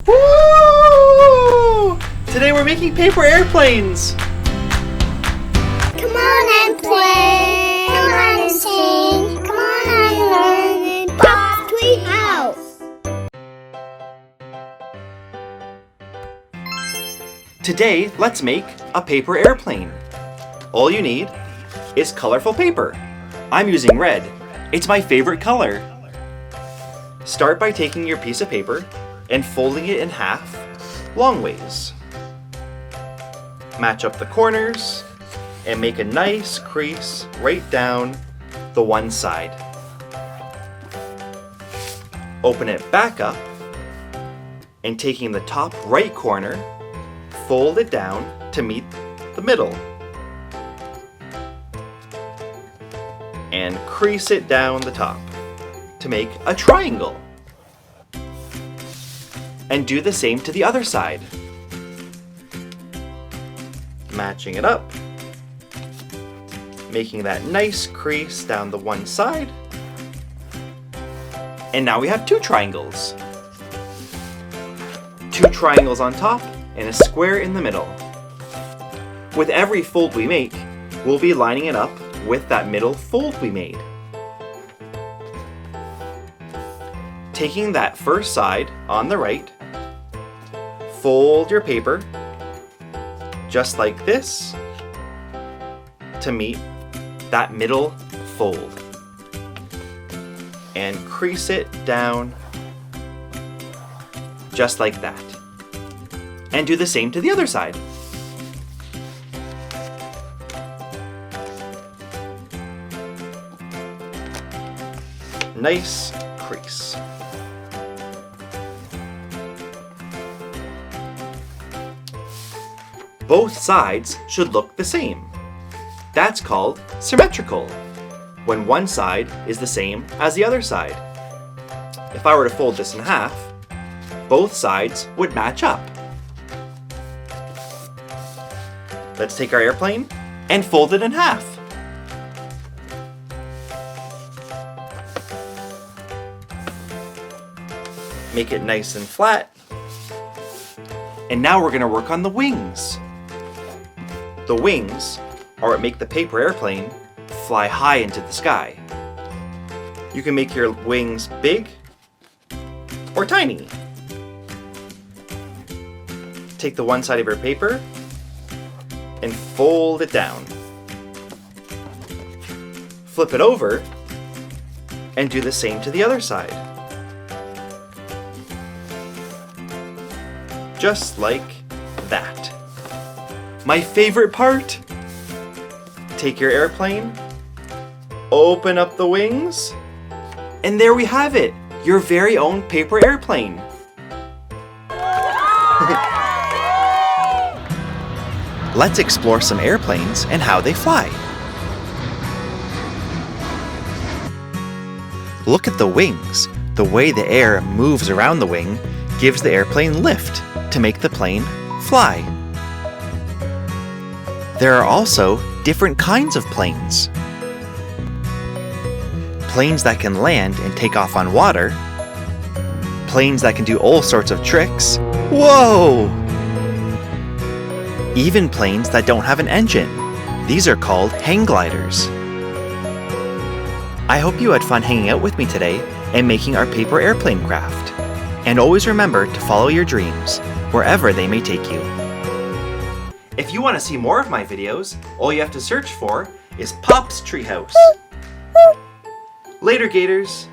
Woo! Today we're making paper airplanes. Come on and play. Come on and sing. Come on and learn in Popz Treehouse. Today, let's make a paper airplane. All you need is colorful paper. I'm using red. It's my favorite color. Start by taking your piece of paper and folding it in half, long ways. Match up the corners and make a nice crease right down the one side. Open it back up and taking the top right corner, fold it down to meet the middle. And crease it down the top to make a triangle. And do the same to the other side. Matching it up, making that nice crease down the one side. And now we have two triangles. Two triangles on top and a square in the middle. With every fold we make, we'll be lining it up with that middle fold we made. Taking that first side on the right, fold your paper just like this to meet that middle fold. And crease it down just like that. And do the same to the other side. Nice crease. Both sides should look the same. That's called symmetrical, when one side is the same as the other side. If I were to fold this in half, both sides would match up. Let's take our airplane and fold it in half. Make it nice and flat. And now we're going to work on the wings. The wings are what make the paper airplane fly high into the sky. You can make your wings big or tiny. Take the one side of your paper and fold it down. Flip it over and do the same to the other side. Just like that. My favorite part! Take your airplane, open up the wings, and there we have it! Your very own paper airplane! Let's explore some airplanes and how they fly. Look at the wings. The way the air moves around the wing gives the airplane lift to make the plane fly. There are also different kinds of planes. Planes that can land and take off on water. Planes that can do all sorts of tricks. Whoa! Even planes that don't have an engine. These are called hang gliders. I hope you had fun hanging out with me today and making our paper airplane craft. And always remember to follow your dreams, wherever they may take you. If you want to see more of my videos, all you have to search for is Popz Treehouse. Later, Gators!